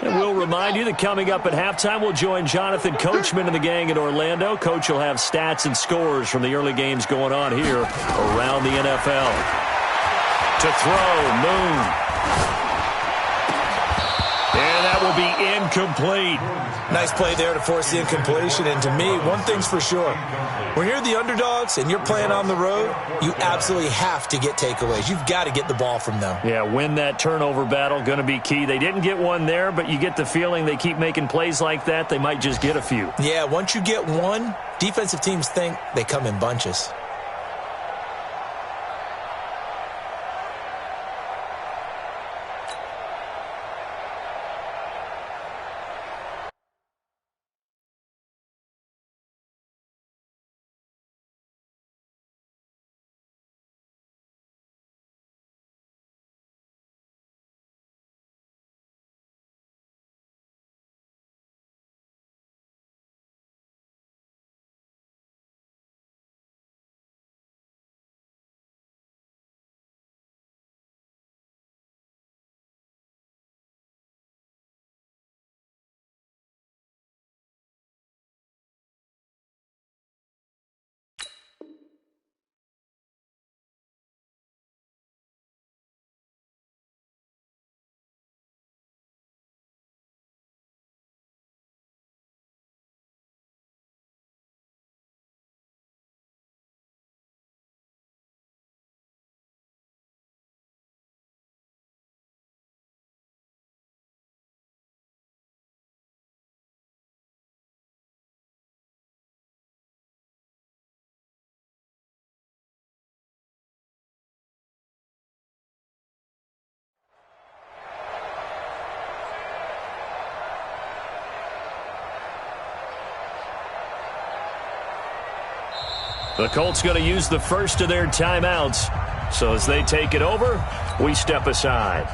And we'll remind you that coming up at halftime, we'll join Jonathan Coachman and the gang in Orlando. Coach will have stats and scores from the early games going on here around the NFL. To throw, Moon. And that will be incomplete. Nice play there to force the incompletion. And to me, one thing's for sure. When you're the underdogs and you're playing on the road, you absolutely have to get takeaways. You've got to get the ball from them. Yeah, win that turnover battle, going to be key. They didn't get one there, but you get the feeling they keep making plays like that, they might just get a few. Yeah, once you get one, defensive teams think they come in bunches. The Colts going to use the first of their timeouts. So as they take it over, we step aside.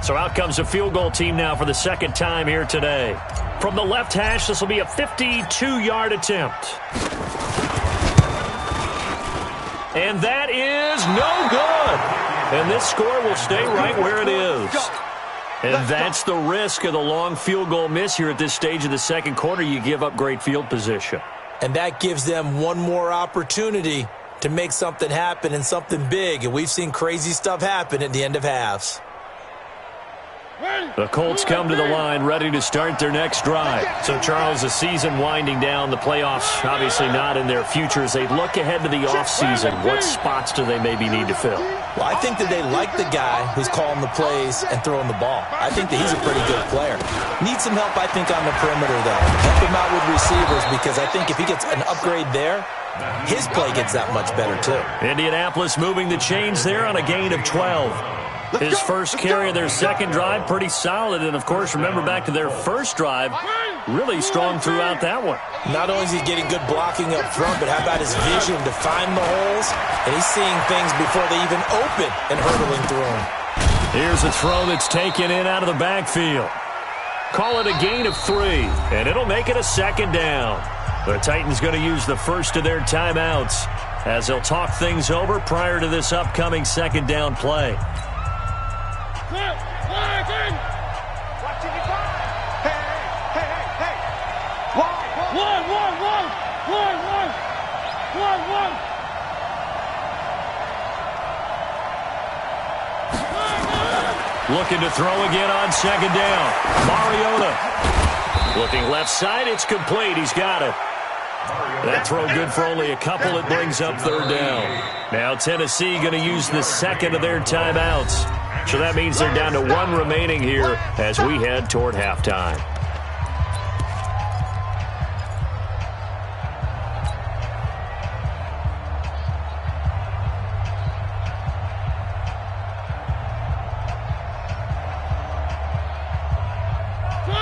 So out comes a field goal team now for the second time here today. From the left hash, this will be a 52-yard attempt. And that is no good. And this score will stay right where it is. And that's the risk of the long field goal miss here at this stage of the second quarter. You give up great field position. And that gives them one more opportunity to make something happen and something big. And we've seen crazy stuff happen at the end of halves. The Colts come to the line ready to start their next drive. So, Charles, the season winding down, the playoffs obviously not in their future. As they look ahead to the offseason, what spots do they maybe need to fill? Well, I think that they like the guy who's calling the plays and throwing the ball. I think that he's a pretty good player. Needs some help, I think, on the perimeter, though. Help him out with receivers, because I think if he gets an upgrade there, his play gets that much better, too. Indianapolis moving the chains there on a gain of 12. His first carry of their second drive, pretty solid. And, of course, remember back to their first drive, really strong throughout that one. Not only is he getting good blocking up front, but how about his vision to find the holes? And he's seeing things before they even open and hurdling through them. Here's a throw that's taken in out of the backfield. Call it a gain of 3, and it'll make it a second down. The Titans going to use the first of their timeouts as they'll talk things over prior to this upcoming second down play. Looking to throw again on second down. Mariota. Looking left side, it's complete. He's got it. That throw good for only a couple. It brings up third down. Now Tennessee going to use the second of their timeouts. So that means they're down to 1 remaining here as we head toward halftime.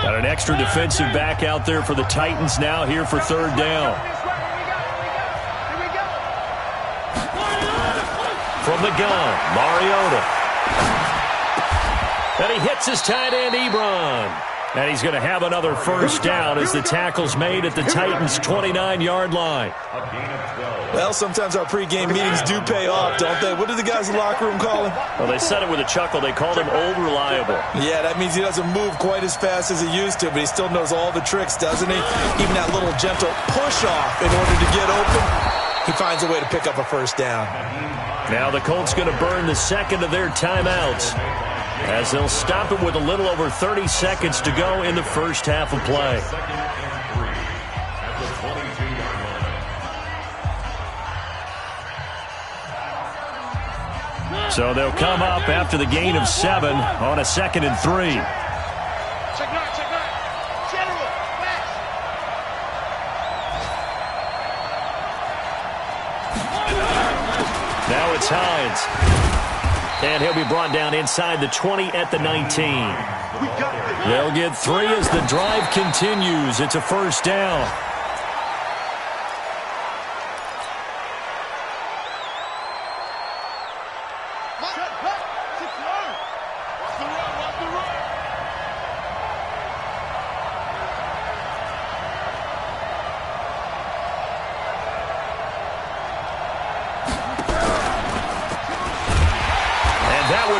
Got an extra defensive back out there for the Titans now here for third down. From the gun, Mariota. And he hits his tight end, Ebron. And he's going to have another first down as the tackle's made at the Titans' 29-yard line. Well, sometimes our pregame meetings do pay off, don't they? What do the guys in the locker room call him? Well, they said it with a chuckle. They called him Old Reliable. Yeah, that means he doesn't move quite as fast as he used to, but he still knows all the tricks, doesn't he? Even that little gentle push-off in order to get open, he finds a way to pick up a first down. Now the Colts going to burn the second of their timeouts, as they'll stop it with a little over 30 seconds to go in the first half of play. So they'll come up after the gain of 7 on a 2nd and 3. Now it's Hines. And he'll be brought down inside the 20 at the 19. They'll get 3 as the drive continues. It's a first down.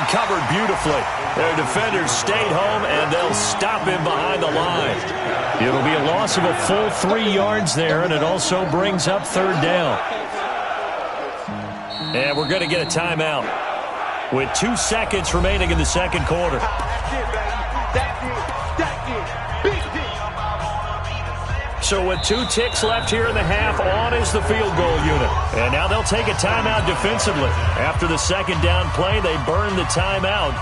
Covered beautifully. Their defenders stayed home, and they'll stop him behind the line. It'll be a loss of a full 3 yards there, and it also brings up 3rd down. And we're going to get a timeout with 2 seconds remaining in the second quarter. So with 2 ticks left here in the half, on is the field goal unit. And now they'll take a timeout defensively. After the second down play, they burn the timeout,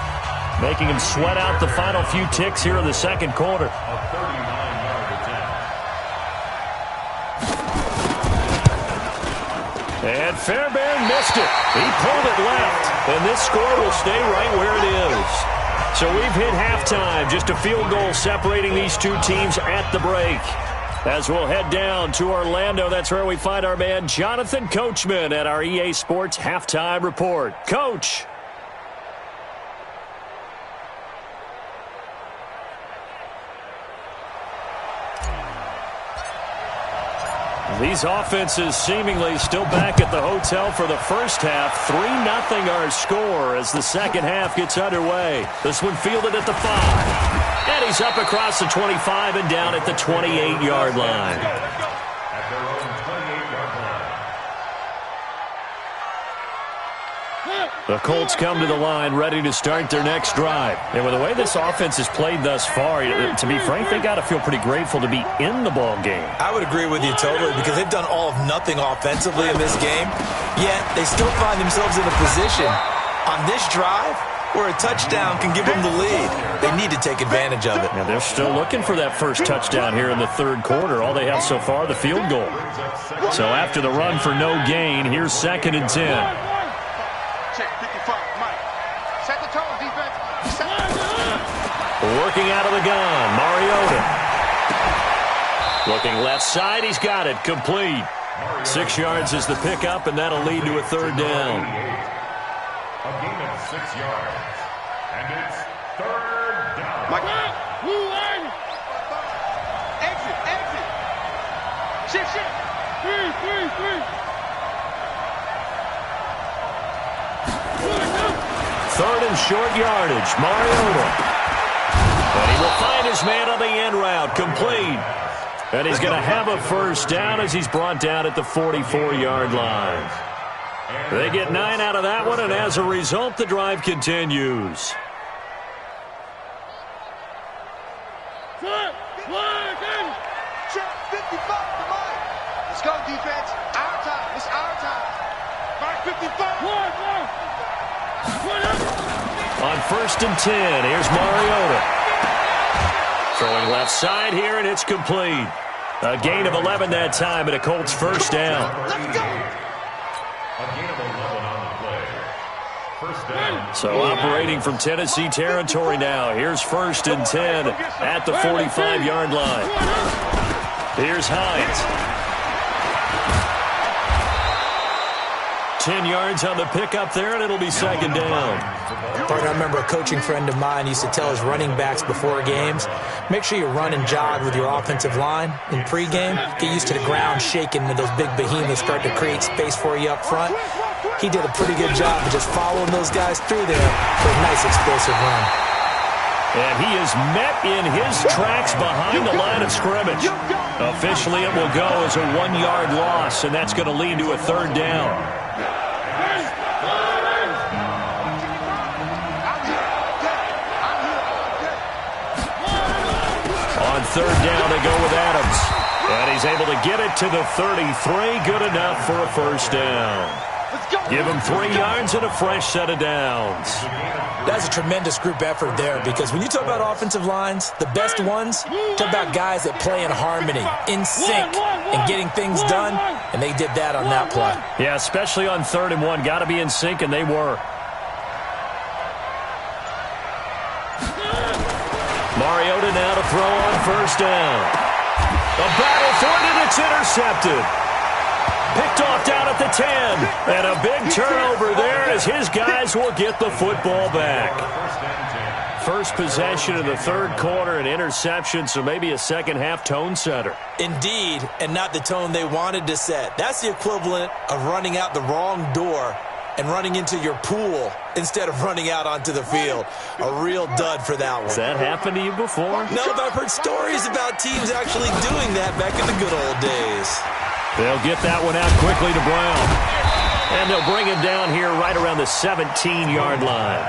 making them sweat out the final few ticks here in the second quarter. And Fairbairn missed it. He pulled it left, and this score will stay right where it is. So we've hit halftime, just a field goal separating these two teams at the break. As we'll head down to Orlando, that's where we find our man Jonathan Coachman at our EA Sports Halftime Report. Coach. These offenses seemingly still back at the hotel for the first half. 3-0 our score as the second half gets underway. This one fielded at the 5. And he's up across the 25 and down at the 28-yard line. The Colts come to the line ready to start their next drive. And with the way this offense has played thus far, to be frank, they got to feel pretty grateful to be in the ball game. I would agree with you totally, because they've done all of nothing offensively in this game, yet they still find themselves in a position on this drive where a touchdown can give them the lead. They need to take advantage of it. And they're still looking for that first touchdown here in the third quarter. All they have so far, the field goal. So after the run for no gain, here's 2nd and 10. Working out of the gun, Mariota. Looking left side, he's got it, complete. 6 yards is the pickup, and that'll lead to a 3rd down. A gain of 6 yards. And it's 3rd down. Exit. Shift. 3rd and short yardage, Mariota. And he will find his man on the end route, complete. And he's going to have a first down as he's brought down at the 44-yard line. They get 9 out of that one, and as a result, the drive continues. Let's go, defense. Our time. It's our time. 55. On 1st and 10, here's Mariota. Throwing left side here, and it's complete. A gain of 11 that time, and a Colts first down. Let's go. A gain of 11 on the play. First down. So operating from Tennessee territory now. Here's 1st and 10 at the 45-yard line. Here's Hines. 10 yards on the pickup there, and it'll be second down. Partner, I remember a coaching friend of mine used to tell his running backs before games, make sure you run and jog with your offensive line in pregame. Get used to the ground shaking when those big behemoths start to create space for you up front. He did a pretty good job of just following those guys through there for a nice explosive run. And he is met in his tracks behind the line of scrimmage. Officially, it will go as a 1-yard loss, and that's going to lead to a third down. On third down, they go with Adams. And he's able to get it to the 33. Good enough for a first down. Give him 3 yards and a fresh set of downs. That's a tremendous group effort there, because when you talk about offensive lines, the best ones, talk about guys that play in harmony, in sync, and getting things done, and they did that on that play. Yeah, especially on 3rd and 1. Got to be in sync, and they were. Mariota now to throw on first down. A battle for it, and it's intercepted. Picked off down at the 10. And a big turnover there as his guys will get the football back. First possession of the third quarter, an interception, so maybe a second-half tone setter. Indeed, and not the tone they wanted to set. That's the equivalent of running out the wrong door and running into your pool instead of running out onto the field. A real dud for that one. Has that happened to you before? No, but I've heard stories about teams actually doing that back in the good old days. They'll get that one out quickly to Brown. And they'll bring him down here right around the 17-yard line.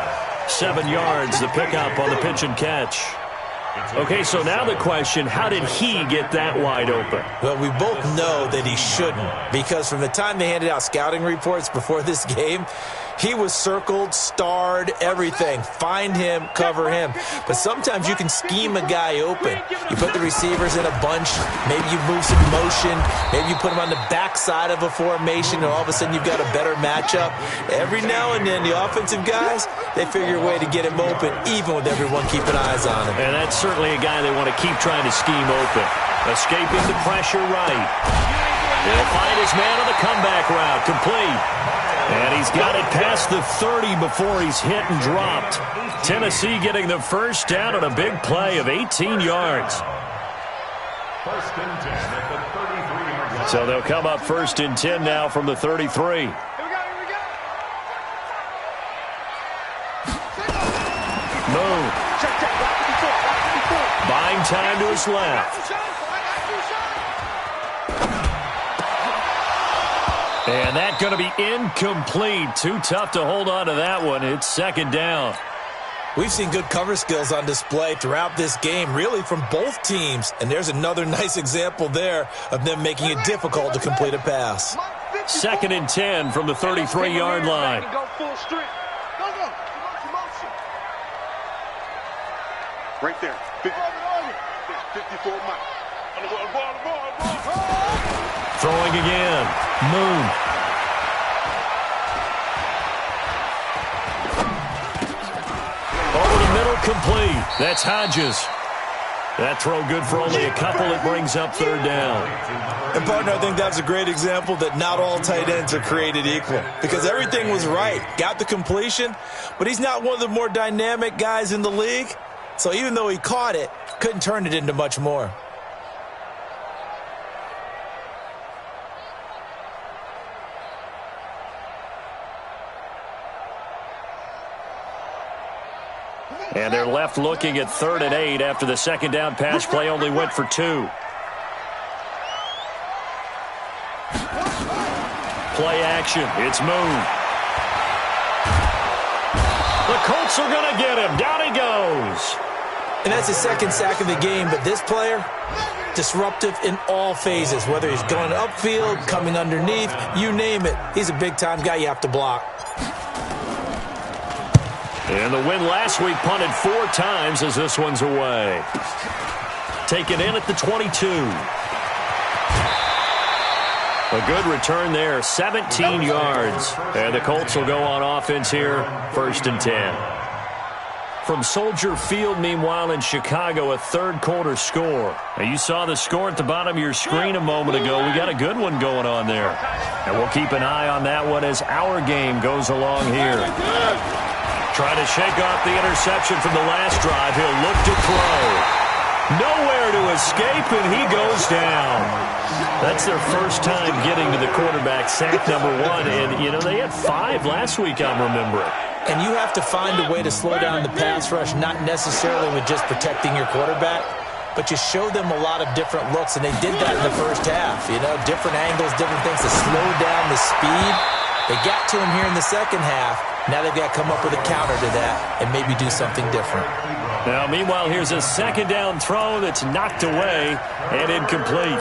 7 yards, the pickup on the pitch and catch. Okay, so now the question, how did he get that wide open? Well, we both know that he shouldn't, because from the time they handed out scouting reports before this game, he was circled, starred, everything. Find him, cover him. But sometimes you can scheme a guy open. You put the receivers in a bunch. Maybe you move some motion. Maybe you put him on the backside of a formation, and all of a sudden you've got a better matchup. Every now and then, the offensive guys, they figure a way to get him open, even with everyone keeping eyes on him. And that's certainly a guy they want to keep trying to scheme open. Escaping the pressure right. He'll find his man on the comeback route. Complete. And he's got it past the 30 before he's hit and dropped. Tennessee getting the first down on a big play of 18 yards. First and 10 at the 33-yard line. So they'll come up first and 10 now from the 33. Move. Buying time to his left. And that's going to be incomplete. Too tough to hold on to that one. It's second down. We've seen good cover skills on display throughout this game, really from both teams. And there's another nice example there of them making it difficult to complete a pass. Second and 10 from the 33-yard line. Right there. 54 Mike. Throwing again. Moon. Over the middle, complete. That's Hodges. That throw good for only a couple. It brings up third down. And, partner, I think that's a great example that not all tight ends are created equal, because everything was right. Got the completion, but he's not one of the more dynamic guys in the league. So even though he caught it, couldn't turn it into much more. And they're left looking at 3rd and 8 after the second down pass play only went for 2. Play action. It's Moon. The Colts are going to get him. Down he goes. And that's the second sack of the game, but this player, disruptive in all phases, whether he's going upfield, coming underneath, you name it. He's a big-time guy you have to block. And the win last week punted 4 times as this one's away. Taken in at the 22. A good return there, 17 yards. And the Colts will go on offense here, 1st and 10. From Soldier Field, meanwhile, in Chicago, a third-quarter score. Now, you saw the score at the bottom of your screen a moment ago. We got a good one going on there. And we'll keep an eye on that one as our game goes along here. Trying to shake off the interception from the last drive. He'll look to throw. Nowhere to escape, and he goes down. That's their first time getting to the quarterback, sack number 1. And, you know, they had 5 last week, I'm remembering. And you have to find a way to slow down the pass rush, not necessarily with just protecting your quarterback, but you show them a lot of different looks, and they did that in the first half. You know, different angles, different things to slow down the speed. They got to him here in the second half. Now they've got to come up with a counter to that and maybe do something different. Now, meanwhile, here's a second down throw that's knocked away and incomplete.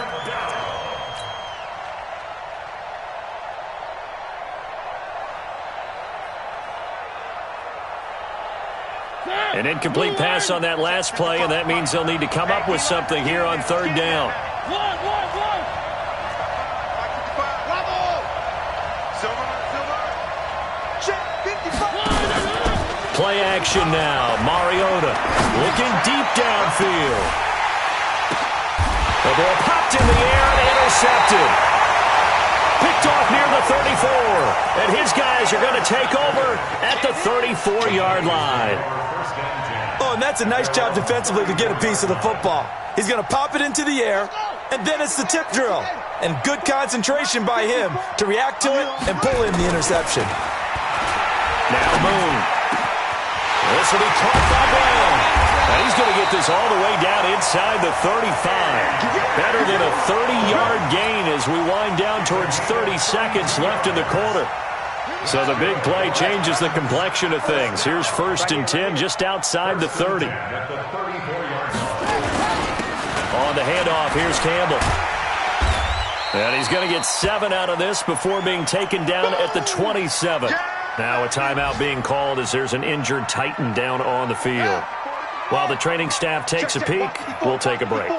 An incomplete pass on that last play, and that means they'll need to come up with something here on third down. Play action now. Mariota looking deep downfield. The ball popped in the air and intercepted. Picked off near the 34. And his guys are going to take over at the 34-yard line. Oh, and that's a nice job defensively to get a piece of the football. He's going to pop it into the air, and then it's the tip drill. And good concentration by him to react to it and pull in the interception. Now Moon. This will be caught by Brown. And he's going to get this all the way down inside the 35. Better than a 30-yard gain as we wind down towards 30 seconds left in the quarter. So the big play changes the complexion of things. Here's 1st and 10 just outside the 30. On the handoff, here's Campbell. And he's going to get 7 out of this before being taken down at the 27. Now a timeout being called as there's an injured Titan down on the field. While the training staff takes a peek, we'll take a break.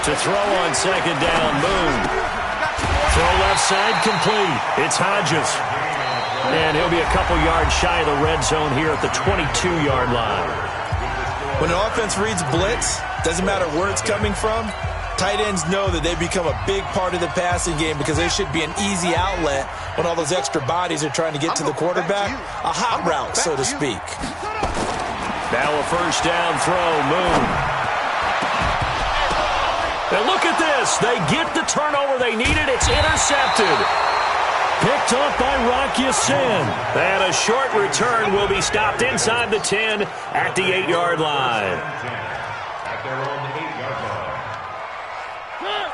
To throw on second down, Moon. Throw left side complete. It's Hodges. And he'll be a couple yards shy of the red zone here at the 22-yard line. When an offense reads blitz, doesn't matter where it's coming from, tight ends know that they become a big part of the passing game because they should be an easy outlet when all those extra bodies are trying to get to the quarterback. A hot route, so to speak. Now a first down throw, Moon. And look at this. They get the turnover they needed. It's intercepted. Picked up by Rock Ya-Sin. And a short return will be stopped inside the 10 at the 8-yard line.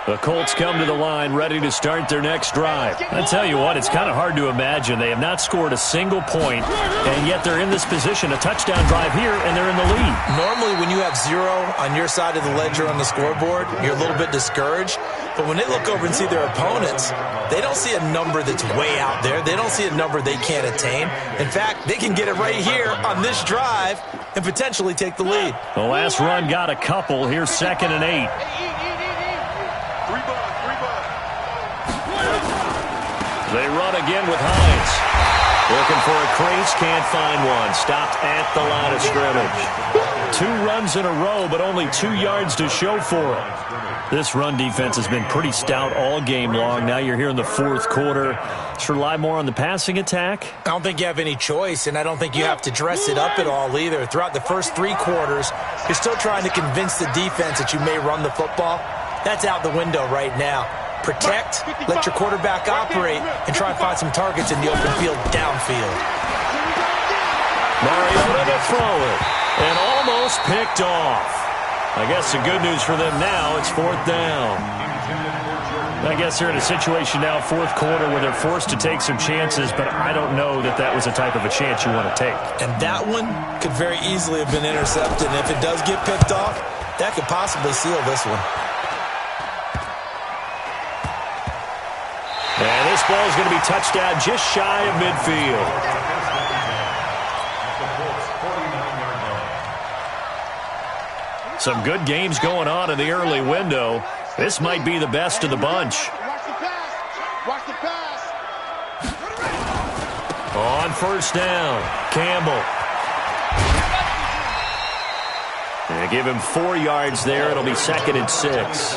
The Colts come to the line ready to start their next drive. I tell you what, it's kind of hard to imagine. They have not scored a single point, and yet they're in this position, a touchdown drive here, and they're in the lead. Normally, when you have 0 on your side of the ledger on the scoreboard, you're a little bit discouraged. But when they look over and see their opponents, they don't see a number that's way out there. They don't see a number they can't attain. In fact, they can get it right here on this drive and potentially take the lead. The last run got a couple. Here's 2nd and 8. They run again with Hines. Looking for a crease, can't find one. Stopped at the line of scrimmage. 2 runs in a row, but only 2 yards to show for it. This run defense has been pretty stout all game long. Now you're here in the 4th quarter. Let's rely more on the passing attack. I don't think you have any choice, and I don't think you have to dress it up at all either. Throughout the first 3 quarters, you're still trying to convince the defense that you may run the football. That's out the window right now. Protect, let your quarterback operate, and try and find some targets in the open field downfield. Mariota to throw it, and almost picked off. I guess the good news for them now, it's 4th down. I guess they're in a situation now, 4th quarter, where they're forced to take some chances, but I don't know that that was the type of a chance you want to take. And that one could very easily have been intercepted, and if it does get picked off, that could possibly seal this one. And this ball is going to be touched down just shy of midfield. Some good games going on in the early window. This might be the best of the bunch. On first down, Campbell. They give him 4 yards there. It'll be 2nd and 6.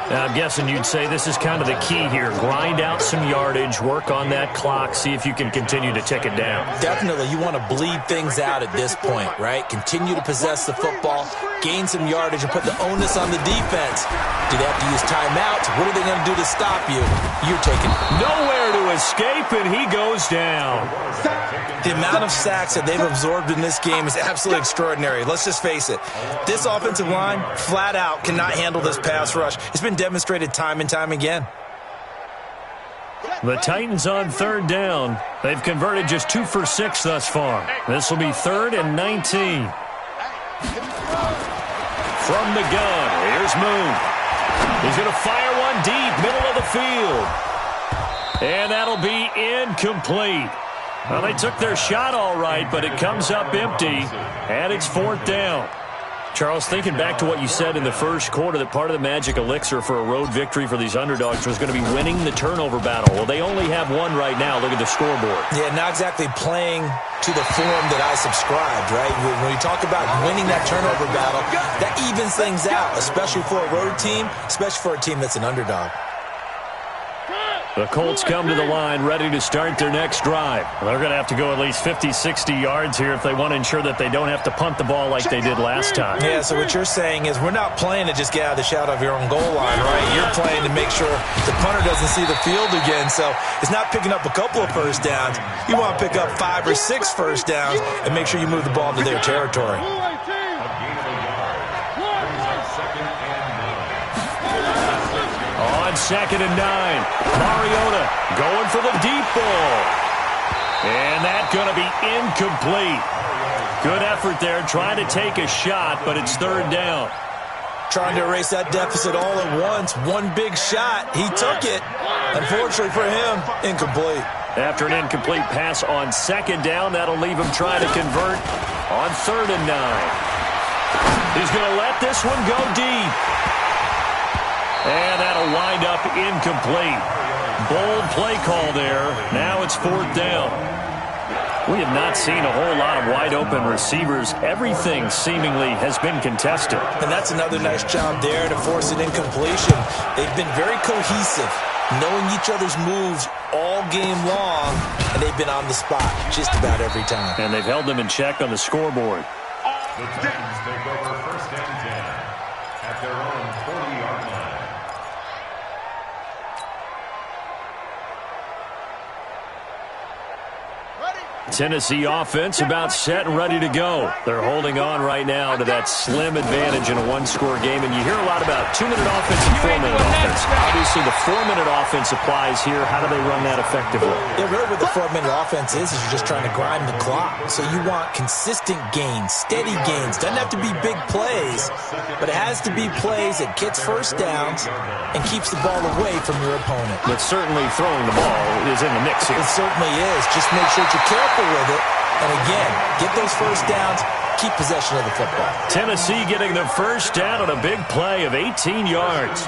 Now, I'm guessing you'd say this is kind of the key here. Grind out some yardage, work on that clock, see if you can continue to tick it down. Definitely. You want to bleed things out at this point, right? Continue to possess the football, gain some yardage, and put the onus on the defense. Do they have to use timeouts? What are they going to do to stop you? You're taking nowhere to escape, and he goes down. The amount of sacks that they've absorbed in this game is absolutely extraordinary. Let's just face it. This offensive line, flat out, cannot handle this pass rush. It's been demonstrated time and time again. The Titans on 3rd down. They've converted just 2 for 6 thus far. This will be 3rd and 19. From the gun, here's Moon. He's going to fire one deep, middle of the field. And that'll be incomplete. Well, they took their shot all right, but it comes up empty, and it's 4th down. Charles, thinking back to what you said in the first quarter, that part of the magic elixir for a road victory for these underdogs was going to be winning the turnover battle. Well, they only have one right now. Look at the scoreboard. Yeah, not exactly playing to the form that I subscribed, right? When you talk about winning that turnover battle, that evens things out, especially for a road team, especially for a team that's an underdog. The Colts come to the line ready to start their next drive. They're going to have to go at least 50, 60 yards here if they want to ensure that they don't have to punt the ball like they did last time. Yeah, so what you're saying is we're not playing to just get out of the shadow of your own goal line, right? You're playing to make sure the punter doesn't see the field again. So it's not picking up a couple of first downs. You want to pick up 5 or 6 first downs and make sure you move the ball into their territory. On 2nd and 9, Mariota going for the deep ball. And that's going to be incomplete. Good effort there, trying to take a shot, but it's 3rd down. Trying to erase that deficit all at once. One big shot. He took it. Unfortunately for him, incomplete. After an incomplete pass on 2nd down, that'll leave him trying to convert on 3rd and 9. He's going to let this one go deep. And that'll wind up incomplete. Bold play call there. Now it's 4th down. We have not seen a whole lot of wide-open receivers. Everything seemingly has been contested. And that's another nice job there to force an incompletion. They've been very cohesive, knowing each other's moves all game long, and they've been on the spot just about every time. And they've held them in check on the scoreboard. The Titans take over 1st and 10 at their own 40-yard line. Tennessee offense about set and ready to go. They're holding on right now to that slim advantage in a one-score game. And you hear a lot about 2-minute offense and 4-minute offense. Obviously, the 4-minute offense applies here. How do they run that effectively? Yeah, really what the 4-minute offense is you're just trying to grind the clock. So you want consistent gains, steady gains. Doesn't have to be big plays, but it has to be plays that gets first downs and keeps the ball away from your opponent. But certainly throwing the ball is in the mix here. It certainly is. Just make sure that you're careful with it. And again, get those first downs, keep possession of the football. Tennessee getting the first down on a big play of 18 yards.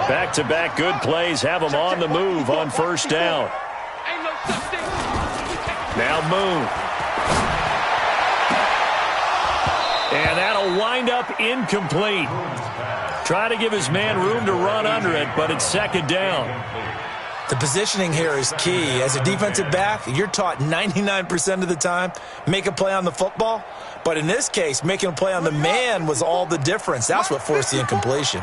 Back-to-back good plays have them on the move on first down. Now Moon. And that'll wind up incomplete. Try to give his man room to run under it, but it's 2nd down. The positioning here is key. As a defensive back, you're taught 99% of the time, make a play on the football. But in this case, making a play on the man was all the difference. That's what forced the incompletion.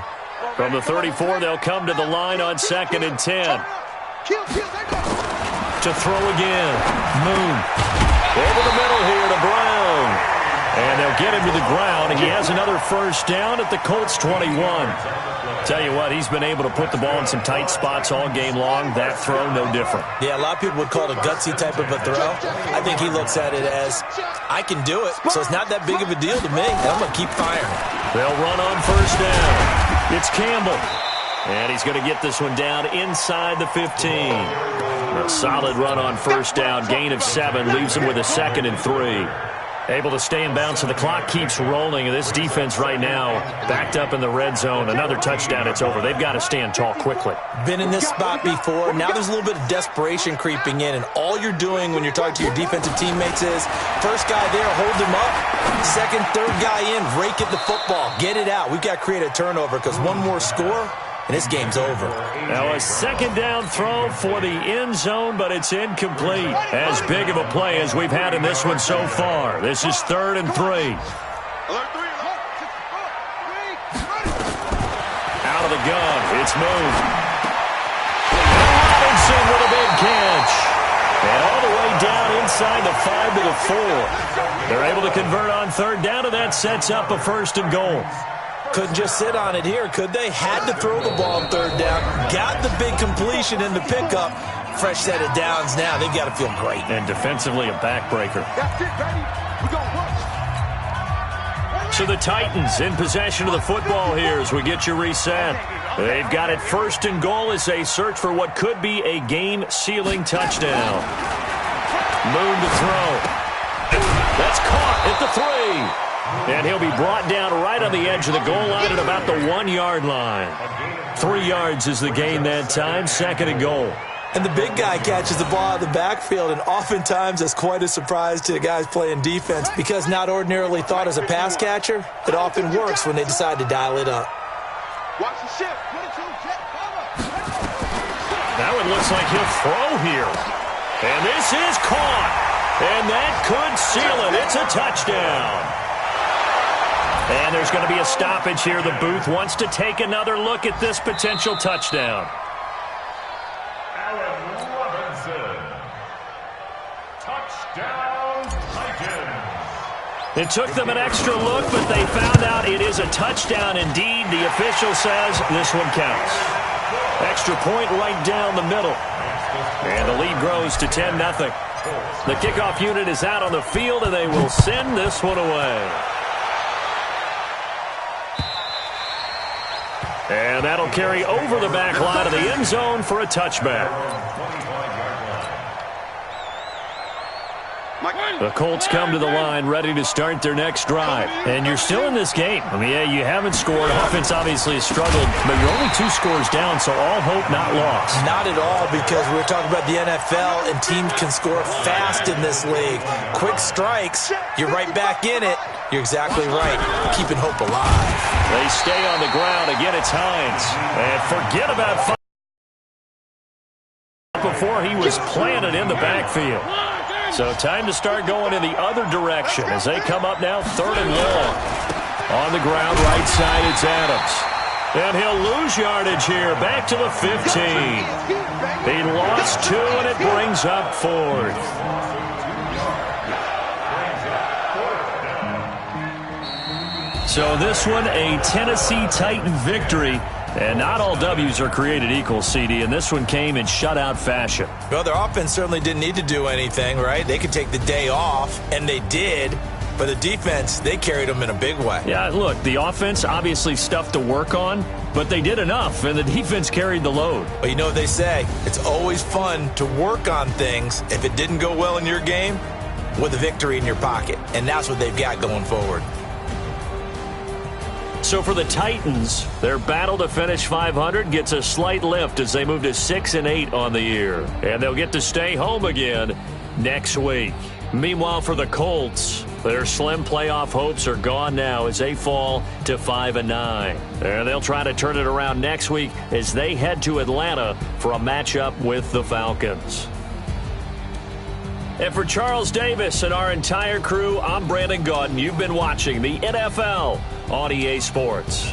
From the 34, they'll come to the line on 2nd and 10. To throw again. Moon. Over the middle here to Brown. And they'll get him to the ground. And he has another first down at the Colts 21. Tell you what, he's been able to put the ball in some tight spots all game long. That throw, no different. Yeah, a lot of people would call it a gutsy type of a throw. I think he looks at it as, I can do it, so it's not that big of a deal to me, and I'm going to keep firing. They'll run on first down. It's Campbell. And he's going to get this one down inside the 15. A solid run on first down. Gain of 7 leaves him with a 2nd and 3. Able to stay in bounds, so the clock keeps rolling. And this defense right now backed up in the red zone. Another touchdown, it's over. They've got to stand tall quickly. Been in this spot before. Now there's a little bit of desperation creeping in, and all you're doing when you're talking to your defensive teammates is first guy there, hold him up. Second, third guy in, rake at the football. Get it out. We've got to create a turnover because one more score, and this game's over. Now a second down throw for the end zone, but it's incomplete. As big of a play as we've had in this one so far. This is 3rd and 3. Out of the gun. It's moved. Robinson with a big catch. And all the way down inside the 5 to the 4. They're able to convert on 3rd down, and that sets up a 1st and goal. Couldn't just sit on it here, could they? Had to throw the ball on 3rd down. Got the big completion in the pickup. Fresh set of downs now. They've got to feel great. And defensively, a backbreaker. So the Titans in possession of the football here as we get you reset. They've got it 1st and goal as they search for what could be a game-sealing touchdown. Moon to throw. That's caught at the 3. And he'll be brought down right on the edge of the goal line at about the 1-yard line. 3 yards is the gain that time, 2nd and goal. And the big guy catches the ball out of the backfield, and oftentimes that's quite a surprise to the guys playing defense because not ordinarily thought as a pass catcher, it often works when they decide to dial it up. Watch the shift. That one looks like he'll throw here. And this is caught. And that could seal it. It's a touchdown. And there's going to be a stoppage here. The booth wants to take another look at this potential touchdown. Allen Robinson. Touchdown, Titans. It took them an extra look, but they found out it is a touchdown indeed. The official says this one counts. Extra point right down the middle. And the lead grows to 10-0. The kickoff unit is out on the field, and they will send this one away. And that'll carry over the back line of the end zone for a touchback. The Colts come to the line ready to start their next drive. And you're still in this game. I mean, yeah, you haven't scored. Offense obviously has struggled, but you're only 2 scores down, so all hope not lost. Not at all, because we're talking about the NFL, and teams can score fast in this league. Quick strikes, you're right back in it. You're exactly right. Keeping hope alive. They stay on the ground. Again, it's Hines. And forget about before he was planted in the backfield. So time to start going in the other direction as they come up now 3rd and long. On the ground, right side, it's Adams. And he'll lose yardage here, back to the 15. He lost 2, and it brings up 4th. So this one, a Tennessee Titan victory. And not all W's are created equal, CD, and this one came in shutout fashion. Well, their offense certainly didn't need to do anything, right? They could take the day off, and they did. But the defense, they carried them in a big way. Yeah, look, the offense, obviously stuff to work on, but they did enough, and the defense carried the load. But you know what they say, it's always fun to work on things. If it didn't go well in your game, with a victory in your pocket. And that's what they've got going forward. So for the Titans, their battle to finish 500 gets a slight lift as they move to 6-8 on the year. And they'll get to stay home again next week. Meanwhile, for the Colts, their slim playoff hopes are gone now as they fall to 5-9. And they'll try to turn it around next week as they head to Atlanta for a matchup with the Falcons. And for Charles Davis and our entire crew, I'm Brandon Gaudin. You've been watching the NFL on EA Sports.